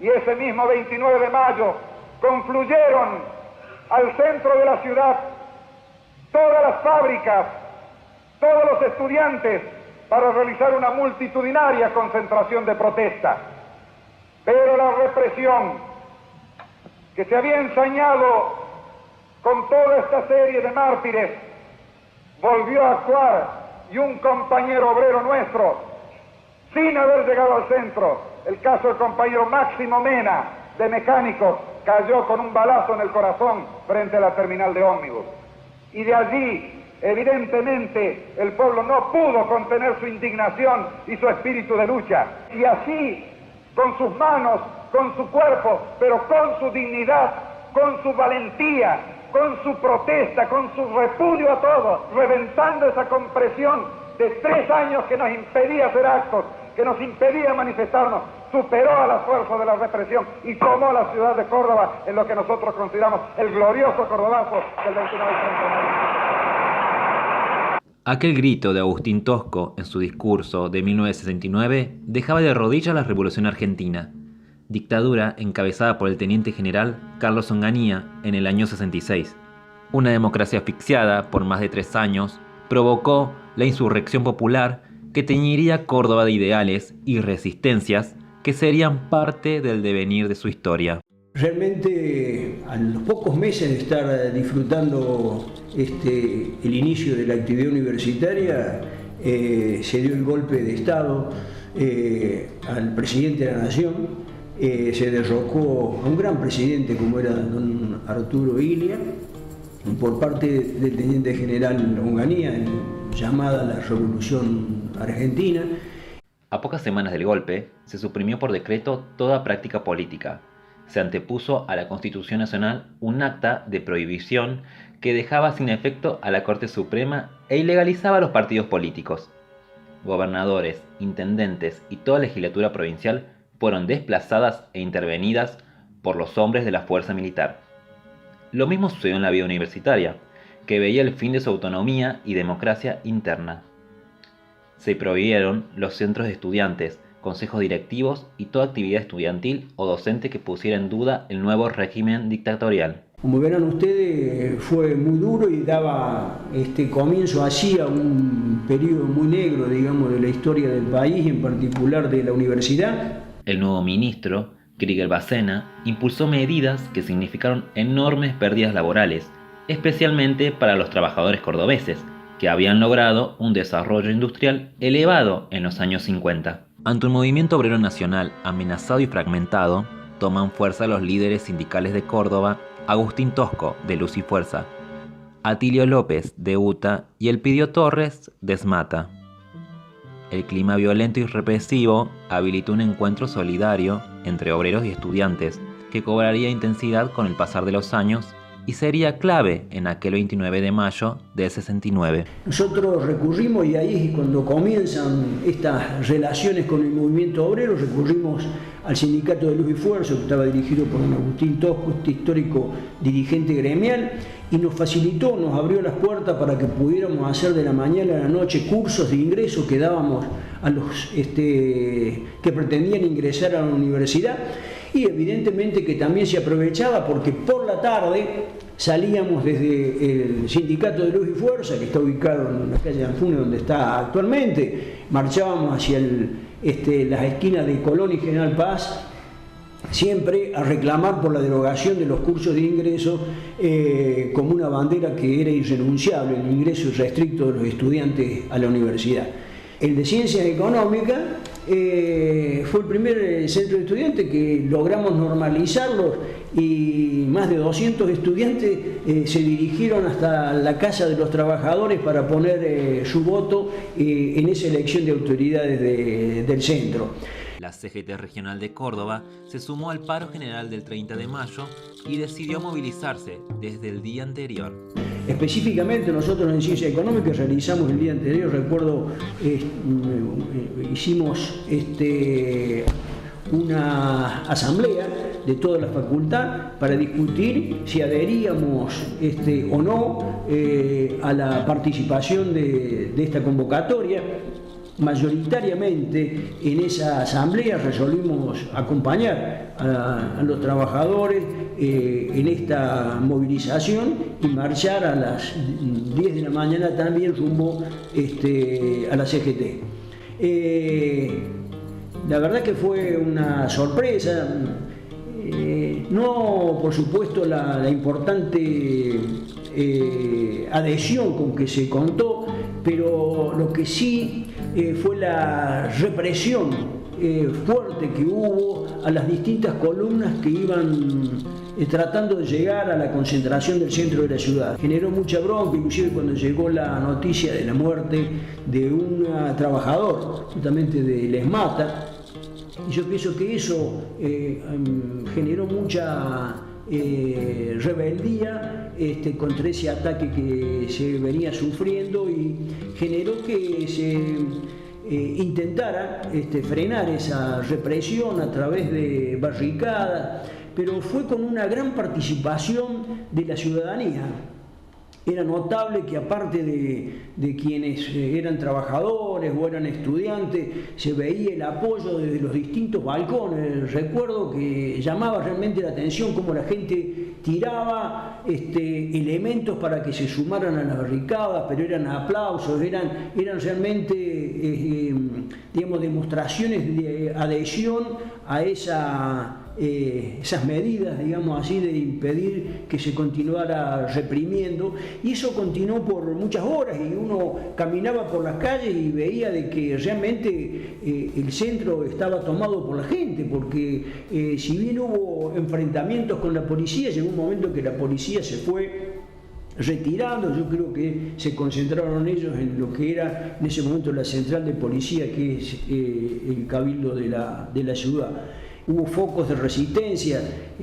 y ese mismo 29 de mayo confluyeron al centro de la ciudad todas las fábricas, todos los estudiantes, para realizar una multitudinaria concentración de protesta. Pero la represión que se había ensañado con toda esta serie de mártires volvió a actuar, y un compañero obrero nuestro, sin haber llegado al centro, el caso del compañero Máximo Mena, de Mecánicos, cayó con un balazo en el corazón frente a la terminal de ómnibus. Y de allí, evidentemente, el pueblo no pudo contener su indignación y su espíritu de lucha. Y así, con sus manos, con su cuerpo, pero con su dignidad, con su valentía, con su protesta, con su repudio a todo, reventando esa compresión de 3 años que nos impedía hacer actos, que nos impedía manifestarnos, superó a las fuerzas de la represión y tomó la ciudad de Córdoba en lo que nosotros consideramos el glorioso cordobazo del 29 de septiembre. Aquel grito de Agustín Tosco en su discurso de 1969 dejaba de rodillas la Revolución Argentina, dictadura encabezada por el teniente general Carlos Onganía en el año 66. Una democracia asfixiada por más de 3 años provocó la insurrección popular que teñiría Córdoba de ideales y resistencias que serían parte del devenir de su historia. Realmente, a los pocos meses de estar disfrutando el inicio de la actividad universitaria, se dio el golpe de Estado al presidente de la Nación, se derrocó a un gran presidente como era don Arturo Illia, por parte del teniente general Onganía, llamada la Revolución Argentina. A pocas semanas del golpe, se suprimió por decreto toda práctica política. Se antepuso a la Constitución Nacional un acta de prohibición que dejaba sin efecto a la Corte Suprema e ilegalizaba a los partidos políticos. Gobernadores, intendentes y toda legislatura provincial fueron desplazadas e intervenidas por los hombres de la fuerza militar. Lo mismo sucedió en la vida universitaria, que veía el fin de su autonomía y democracia interna. Se prohibieron los centros de estudiantes, consejos directivos y toda actividad estudiantil o docente que pusiera en duda el nuevo régimen dictatorial. Como verán ustedes, fue muy duro y daba comienzo así a un periodo muy negro, digamos, de la historia del país, en particular de la universidad. El nuevo ministro, Krieger Bacena, impulsó medidas que significaron enormes pérdidas laborales, especialmente para los trabajadores cordobeses, que habían logrado un desarrollo industrial elevado en los años 50. Ante un movimiento obrero nacional amenazado y fragmentado, toman fuerza los líderes sindicales de Córdoba, Agustín Tosco, de Luz y Fuerza, Atilio López, de UTA, y Elpidio Torres, de SMATA. El clima violento y represivo habilitó un encuentro solidario entre obreros y estudiantes, que cobraría intensidad con el pasar de los años y sería clave en aquel 29 de mayo del 69. Nosotros recurrimos, y ahí es cuando comienzan estas relaciones con el movimiento obrero, recurrimos al Sindicato de Luz y Fuerza, que estaba dirigido por don Agustín Tosco, histórico dirigente gremial, y nos facilitó, nos abrió las puertas para que pudiéramos hacer de la mañana a la noche cursos de ingreso que dábamos a los que pretendían ingresar a la universidad. Y evidentemente que también se aprovechaba porque por la tarde salíamos desde el Sindicato de Luz y Fuerza, que está ubicado en la calle Anfunes, donde está actualmente, marchábamos hacia las esquinas de Colón y General Paz, siempre a reclamar por la derogación de los cursos de ingreso como una bandera que era irrenunciable, el ingreso irrestricto de los estudiantes a la universidad. El de Ciencias Económicas fue el primer centro de estudiantes que logramos normalizarlos, y más de 200 estudiantes se dirigieron hasta la Casa de los Trabajadores para poner su voto en esa elección de autoridades del centro. La CGT Regional de Córdoba se sumó al paro general del 30 de mayo y decidió movilizarse desde el día anterior. Específicamente nosotros en Ciencias Económicas realizamos el día anterior, recuerdo, hicimos una asamblea de toda la facultad para discutir si adheríamos o no a la participación de esta convocatoria. mayoritariamente en esa asamblea resolvimos acompañar a los trabajadores en esta movilización y marchar a las 10 de la mañana también rumbo a la CGT. La verdad que fue una sorpresa, no por supuesto la importante adhesión con que se contó, pero lo que sí fue la represión fuerte que hubo a las distintas columnas que iban tratando de llegar a la concentración del centro de la ciudad. Generó mucha bronca, inclusive cuando llegó la noticia de la muerte de un trabajador, justamente de Les Mata, y yo pienso que eso generó mucha rebeldía contra ese ataque que se venía sufriendo y generó que se intentara frenar esa represión a través de barricadas, pero fue con una gran participación de la ciudadanía. Era notable que aparte de quienes eran trabajadores o eran estudiantes, se veía el apoyo desde los distintos balcones. Recuerdo que llamaba realmente la atención cómo la gente tiraba elementos para que se sumaran a las barricadas, pero eran aplausos, eran realmente digamos, demostraciones de adhesión a esas medidas, digamos así, de impedir que se continuara reprimiendo, y eso continuó por muchas horas y uno caminaba por las calles y veía de que realmente el centro estaba tomado por la gente, porque si bien hubo enfrentamientos con la policía, llegó un momento que la policía se fue retirando. Yo creo que se concentraron ellos en lo que era en ese momento la central de policía, que es el cabildo de la ciudad. Hubo focos de resistencia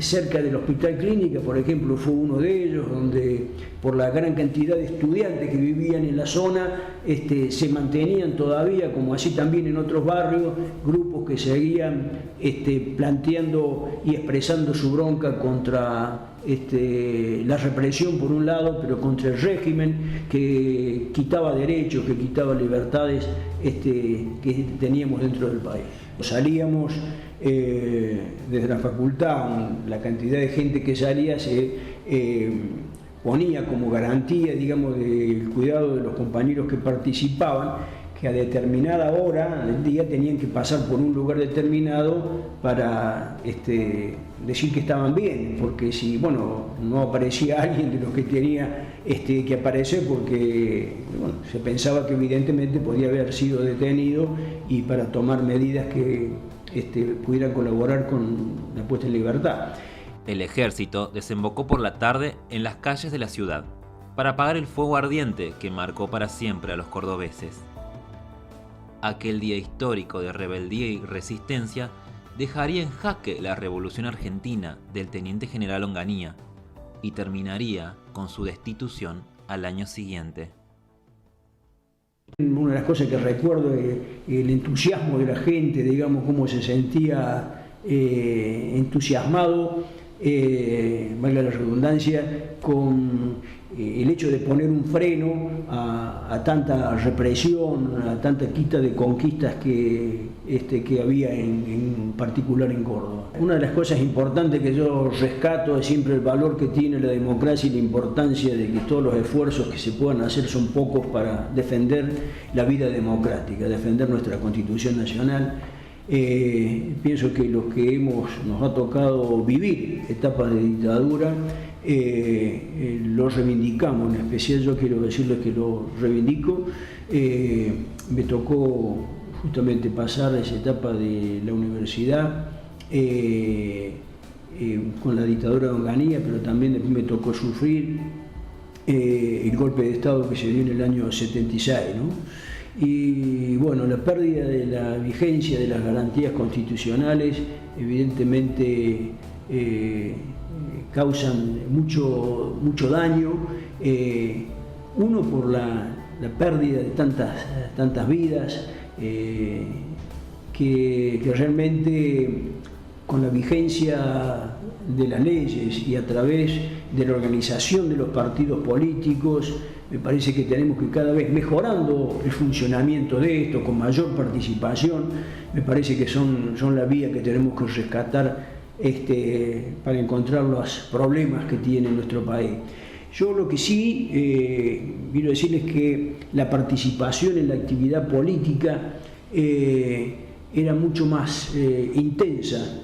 cerca del Hospital Clínica, por ejemplo, fue uno de ellos, donde por la gran cantidad de estudiantes que vivían en la zona, se mantenían todavía, como así también en otros barrios, grupos que seguían planteando y expresando su bronca contra la represión por un lado, pero contra el régimen que quitaba derechos, que quitaba libertades que teníamos dentro del país. Salíamos desde la facultad, la cantidad de gente que salía se ponía como garantía, digamos, del cuidado de los compañeros que participaban, que a determinada hora del día tenían que pasar por un lugar determinado para decir que estaban bien, porque si no aparecía alguien de los que tenía que aparecer, porque se pensaba que evidentemente podía haber sido detenido y para tomar medidas que pudieran colaborar con la puesta en libertad. El ejército desembocó por la tarde en las calles de la ciudad para apagar el fuego ardiente que marcó para siempre a los cordobeses. Aquel día histórico de rebeldía y resistencia dejaría en jaque la revolución argentina del teniente general Onganía y terminaría con su destitución al año siguiente. Una de las cosas que recuerdo es el entusiasmo de la gente, digamos, cómo se sentía entusiasmado, valga la redundancia, con el hecho de poner un freno a tanta represión, a tanta quita de conquistas que había en particular en Córdoba. Una de las cosas importantes que yo rescato es siempre el valor que tiene la democracia y la importancia de que todos los esfuerzos que se puedan hacer son pocos para defender la vida democrática, defender nuestra Constitución Nacional. Pienso que los que nos ha tocado vivir etapas de dictadura lo reivindicamos. En especial yo quiero decirles que lo reivindico. Me tocó justamente pasar esa etapa de la universidad con la dictadura de Onganía, pero también después me tocó sufrir el golpe de Estado que se dio en el año 76, ¿no? Y bueno, la pérdida de la vigencia de las garantías constitucionales evidentemente causan mucho daño, uno por la pérdida de tantas vidas, que realmente con la vigencia de las leyes y a través de la organización de los partidos políticos Me parece que tenemos que cada vez mejorando el funcionamiento de esto, con mayor participación. Me parece que son la vía que tenemos que rescatar para encontrar los problemas que tiene nuestro país. Yo lo que sí quiero decirles que la participación en la actividad política era mucho más intensa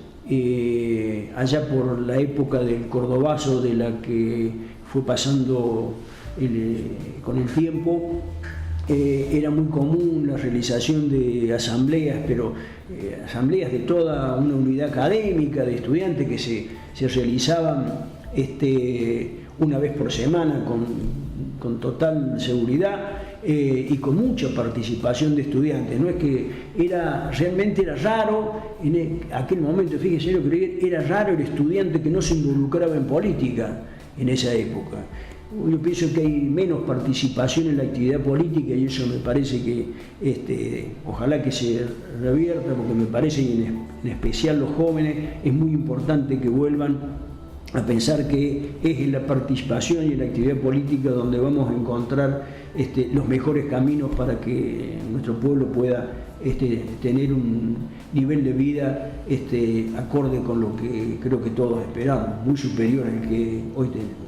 allá por la época del cordobazo, de la que fue pasando con el tiempo. Era muy común la realización de asambleas, pero asambleas de toda una unidad académica de estudiantes que se realizaban una vez por semana con total seguridad y con mucha participación de estudiantes. No es que realmente era raro en aquel momento, fíjese, yo creo que era raro el estudiante que no se involucraba en política en esa época. Yo pienso que hay menos participación en la actividad política y eso me parece que ojalá que se revierta, porque me parece, y en especial los jóvenes, es muy importante que vuelvan a pensar que es en la participación y en la actividad política donde vamos a encontrar los mejores caminos para que nuestro pueblo pueda tener un nivel de vida acorde con lo que creo que todos esperamos, muy superior al que hoy tenemos.